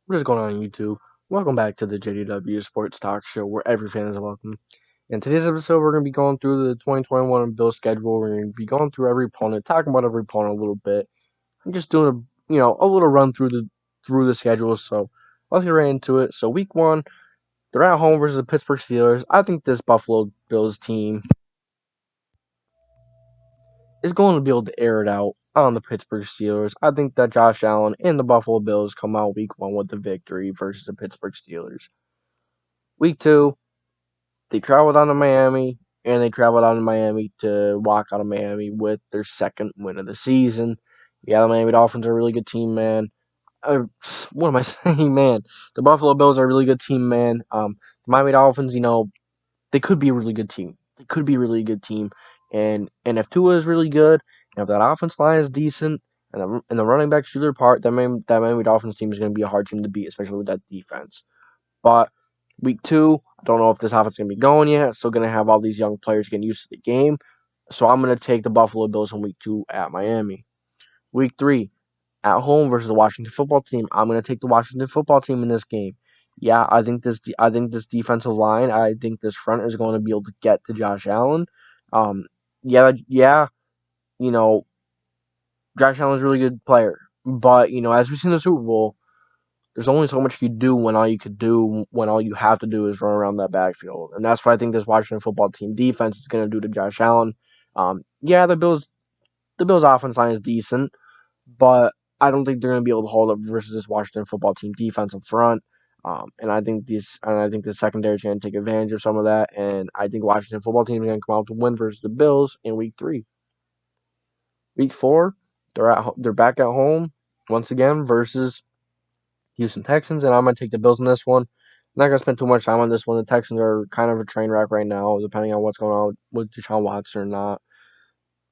What is going on YouTube? Welcome back to the JDW Sports Talk Show, where every fan is welcome. In today's episode, we're going to be going through the 2021 Bills schedule. We're going to be going through every opponent, talking about every opponent a little bit, and just doing a little run through the schedule. So let's get right into it. So week one, they're at home versus the Pittsburgh Steelers. I think this Buffalo Bills team is going to be able to air it out on the Pittsburgh Steelers. I think that Josh Allen and the Buffalo Bills come out week one with the victory versus the Pittsburgh Steelers. Week two, they traveled down to Miami, and they traveled down to Miami to walk out of Miami with their second win of the season. Yeah, the Miami Dolphins are a really good team, man. What am I saying, man? The Buffalo Bills are a really good team, man. The Miami Dolphins, they could be a really good team. They could be a really good team, and if Tua is really good, and if that offense line is decent, and the running backs do their part, that Miami Dolphins team is going to be a hard team to beat, especially with that defense. But week two, I don't know if this offense is going to be going yet. Still going to have all these young players getting used to the game. So I'm going to take the Buffalo Bills in week two at Miami. Week three, at home versus the Washington football team. I'm going to take the Washington football team in this game. Yeah, I think this defensive line, I think this front is going to be able to get to Josh Allen. Um, yeah, you know, Josh Allen's a really good player, but as we've seen in the Super Bowl, there's only so much you do when all you have to do is run around that backfield, and that's what I think this Washington football team defense is going to do to Josh Allen. Yeah, the Bills offense line is decent, but I don't think they're going to be able to hold up versus this Washington football team defense up front. And I think the secondary is going to take advantage of some of that, and I think Washington football team is going to come out to win versus the Bills in week three. Week four, they're back at home once again versus Houston Texans, and I'm going to take the Bills in this one. I'm not going to spend too much time on this one. The Texans are kind of a train wreck right now, depending on what's going on with Deshaun Watson or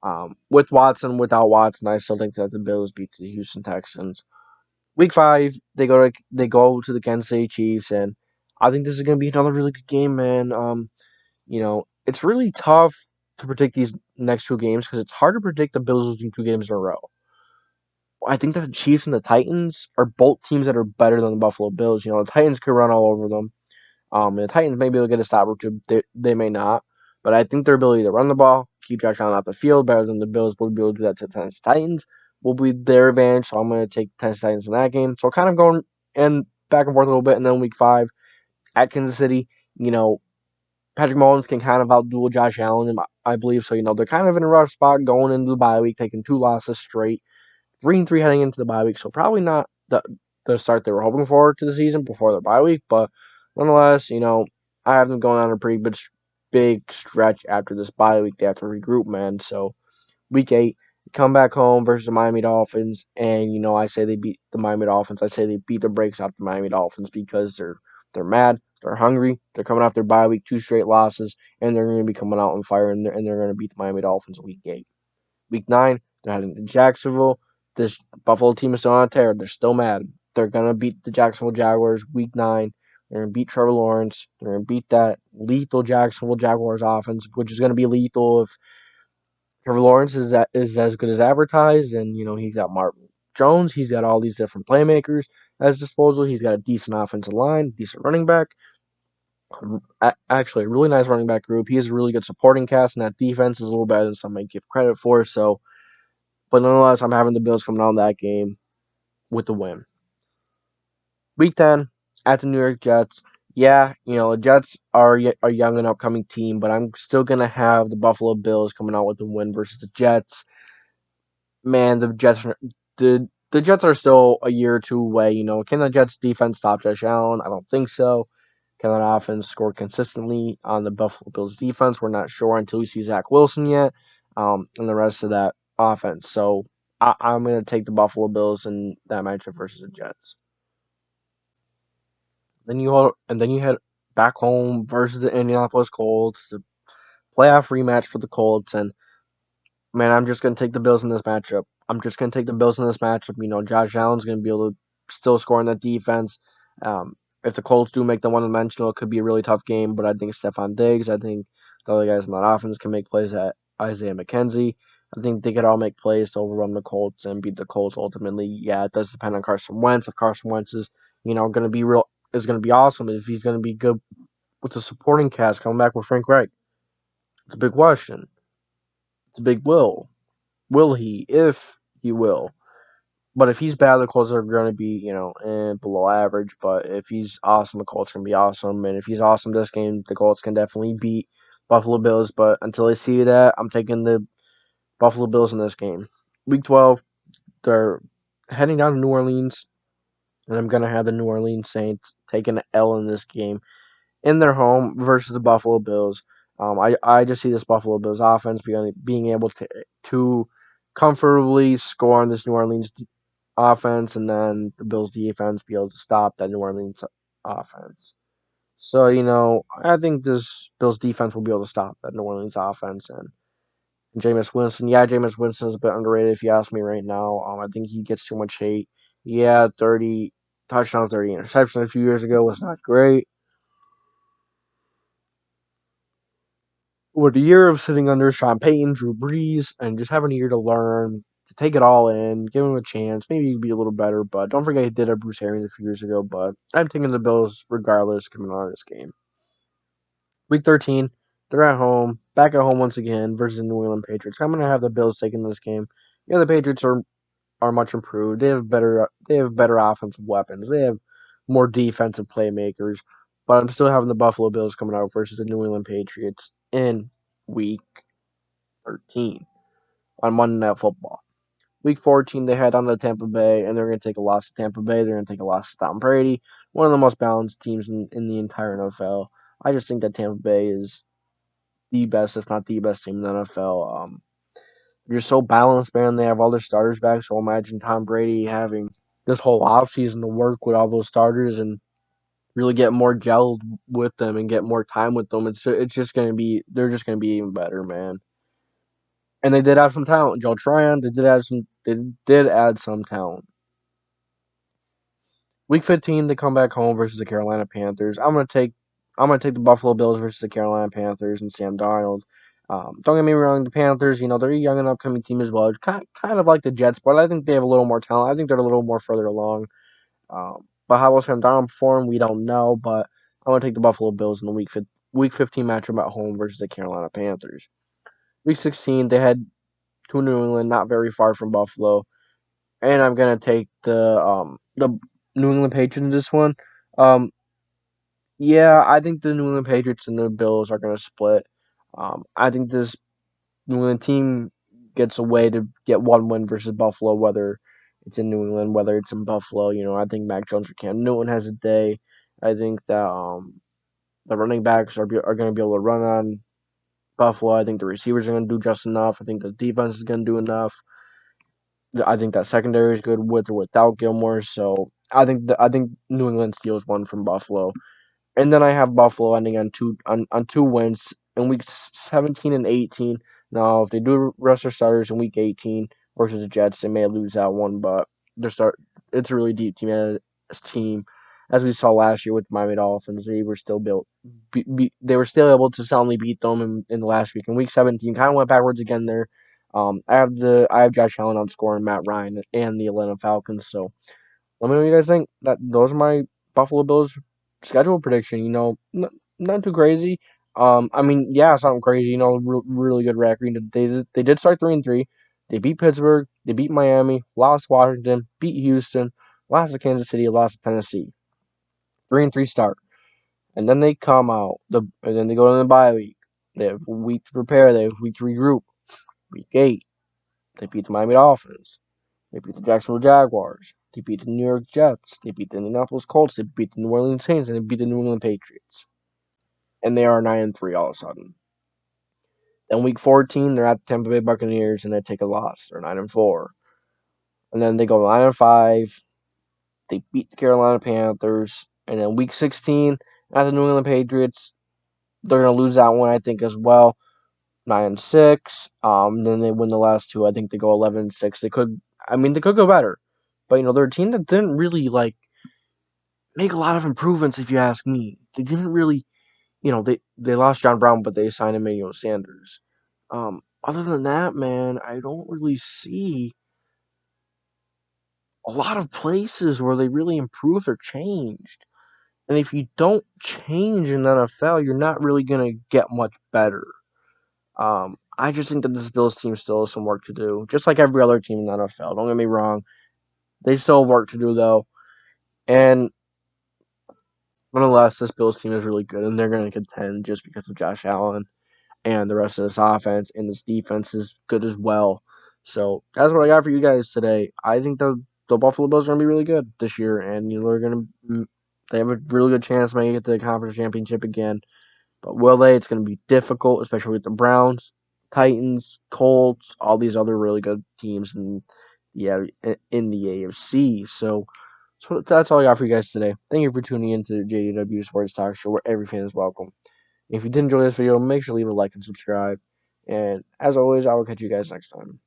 not. With Watson, without Watson, I still think that the Bills beat the Houston Texans. Week five, they go to the Kansas City Chiefs, and I think this is going to be another really good game, man. It's really tough to predict these next two games because it's hard to predict the Bills losing two games in a row. I think that the Chiefs and the Titans are both teams that are better than the Buffalo Bills. The Titans could run all over them. And the Titans may be able to get a stop or two. They may not. But I think their ability to run the ball, keep Josh Allen off the field better than the Bills would be able to do that to the Tennessee Titans will be their advantage. So I'm going to take the Tennessee Titans in that game. So kind of going and back and forth a little bit. And then week five at Kansas City, Patrick Mahomes can kind of outduel Josh Allen, I believe. So, they're kind of in a rough spot going into the bye week, taking two losses straight. 3-3 heading into the bye week, so probably not the start they were hoping for to the season before the bye week, but nonetheless, I have them going on a pretty big stretch after this bye week. They have to regroup, man. So week 8, come back home versus the Miami Dolphins, and I say they beat the Miami Dolphins. I say they beat the brakes off the Miami Dolphins because they're mad, they're hungry, they're coming off their bye week, 2 straight losses, and they're going to be coming out on fire, and they're going to beat the Miami Dolphins in week 8. Week 9, they're heading to Jacksonville. This Buffalo team is still on a tear. They're still mad. They're going to beat the Jacksonville Jaguars week 9. They're going to beat Trevor Lawrence. They're going to beat that lethal Jacksonville Jaguars offense, which is going to be lethal if Trevor Lawrence is as good as advertised. And, he's got Martin Jones. He's got all these different playmakers at his disposal. He's got a decent offensive line, decent running back. Actually, a really nice running back group. He has a really good supporting cast, and that defense is a little better than some might give credit for. But nonetheless, I'm having the Bills coming out in that game with the win. Week 10 at the New York Jets. Yeah, the Jets are a young and upcoming team, but I'm still going to have the Buffalo Bills coming out with the win versus the Jets. Man, the Jets are still a year or two away. Can the Jets defense stop Josh Allen? I don't think so. Can that offense score consistently on the Buffalo Bills defense? We're not sure until we see Zach Wilson yet, and the rest of that offense. So I'm going to take the Buffalo Bills in that matchup versus the Jets. Then you head back home versus the Indianapolis Colts, the playoff rematch for the Colts, and man, I'm just going to take the Bills in this matchup. Josh Allen's going to be able to still score in that defense. If the Colts do make the one-dimensional, it could be a really tough game, but I think Stephon Diggs, I think the other guys in that offense can make plays at Isaiah McKenzie. I think they could all make plays to overrun the Colts and beat the Colts ultimately. Yeah, it does depend on Carson Wentz. If Carson Wentz is going to be real is going to be awesome. If he's going to be good with the supporting cast coming back with Frank Reich, it's a big question. It's a big will. Will he? If he will. But if he's bad, the Colts are going to be, below average. But if he's awesome, the Colts can be awesome. And if he's awesome this game, the Colts can definitely beat Buffalo Bills. But until I see that, I'm taking the Buffalo Bills in this game. Week 12, they're heading down to New Orleans. And I'm going to have the New Orleans Saints taking an L in this game in their home versus the Buffalo Bills. I just see this Buffalo Bills offense being able to comfortably score on this New Orleans offense, and then the Bills defense be able to stop that New Orleans offense. So, I think this Bills defense will be able to stop that New Orleans offense. And Jameis Winston, Jameis Winston is a bit underrated if you ask me right now. I think he gets too much hate. Yeah, 30 touchdowns, 30 interceptions a few years ago was not great. With a year of sitting under Sean Payton, Drew Brees, and just having a year to learn, to take it all in, give him a chance, maybe he'd be a little better, but don't forget he did have Bruce Arians a few years ago, but I'm taking the Bills regardless coming out of this game. Week 13, they're at home, back at home once again versus the New England Patriots. I'm going to have the Bills taking this game. The Patriots are much improved. They have better offensive weapons. They have more defensive playmakers. But I'm still having the Buffalo Bills coming out versus the New England Patriots in week 13 on Monday Night Football. Week 14, they head on to Tampa Bay, and they're going to take a loss to Tampa Bay. They're going to take a loss to Tom Brady, one of the most balanced teams in the entire NFL. I just think that Tampa Bay is the best, if not the best team in the NFL. They're so balanced, man. They have all their starters back, so imagine Tom Brady having this whole offseason to work with all those starters and really get more gelled with them and get more time with them. It's just going to be, they're just going to be even better, man. And they did have some talent. Joe Tryon, they did add some talent. Week 15, they come back home versus the Carolina Panthers. I'm gonna take the Buffalo Bills versus the Carolina Panthers and Sam Darnold. Don't get me wrong, the Panthers, they're a young and upcoming team as well. Kind of like the Jets, but I think they have a little more talent. I think they're a little more further along. But how will Sam Darnold perform? We don't know. But I'm gonna take the Buffalo Bills in the week 15 matchup at home versus the Carolina Panthers. Week 16, they head to New England, not very far from Buffalo, and I'm gonna take the New England Patriots in this one. Um, I think the New England Patriots and the Bills are gonna split. I think this New England team gets a way to get one win versus Buffalo, whether it's in New England, whether it's in Buffalo. I think Mac Jones or Cam Newton has a day. I think that the running backs are going to be able to run on Buffalo. I think the receivers are going to do just enough. I think the defense is going to do enough. I think that secondary is good with or without Gilmore. So I think New England steals one from Buffalo, and then I have Buffalo ending on two wins in weeks 17 and 18. Now, if they do rest their starters in week 18 versus the Jets, they may lose that one, but it's a really deep team. As we saw last year with the Miami Dolphins, they were still they were still able to soundly beat them in the last week. In week 17, kind of went backwards again there. I have Josh Allen outscoring Matt Ryan and the Atlanta Falcons. So let me know what you guys think. Those are my Buffalo Bills schedule prediction. Not too crazy. It's not crazy. Really good record. They did start 3-3. They beat Pittsburgh. They beat Miami. Lost Washington. Beat Houston. Lost to Kansas City. Lost to Tennessee. 3-3 start, and then they come out. And then they go to the bye week. They have a week to prepare. They have a week to regroup. Week 8, they beat the Miami Dolphins. They beat the Jacksonville Jaguars. They beat the New York Jets. They beat the Indianapolis Colts. They beat the New Orleans Saints, and they beat the New England Patriots. And they are 9-3 all of a sudden. Then week 14, they're at the Tampa Bay Buccaneers, and they take a loss. They're 9-4. And then they go 9-5. They beat the Carolina Panthers. And then week 16, at the New England Patriots, they're going to lose that one, I think, as well. 9-6. Then they win the last two. I think they go 11-6. They could go better. But, they're a team that didn't really, make a lot of improvements, if you ask me. They didn't really, they lost John Brown, but they signed Emmanuel Sanders. Other than that, man, I don't really see a lot of places where they really improved or changed. And if you don't change in the NFL, you're not really going to get much better. I just think that this Bills team still has some work to do, just like every other team in the NFL. Don't get me wrong. They still have work to do, though. And nonetheless, this Bills team is really good, and they're going to contend just because of Josh Allen and the rest of this offense, and this defense is good as well. So that's what I got for you guys today. I think the Buffalo Bills are going to be really good this year, and they're going to they have a really good chance to make it to the conference championship again. But will they? It's going to be difficult, especially with the Browns, Titans, Colts, all these other really good teams in the AFC. So that's all I got for you guys today. Thank you for tuning in to JDW Sports Talk Show, where every fan is welcome. If you did enjoy this video, make sure to leave a like and subscribe. And as always, I will catch you guys next time.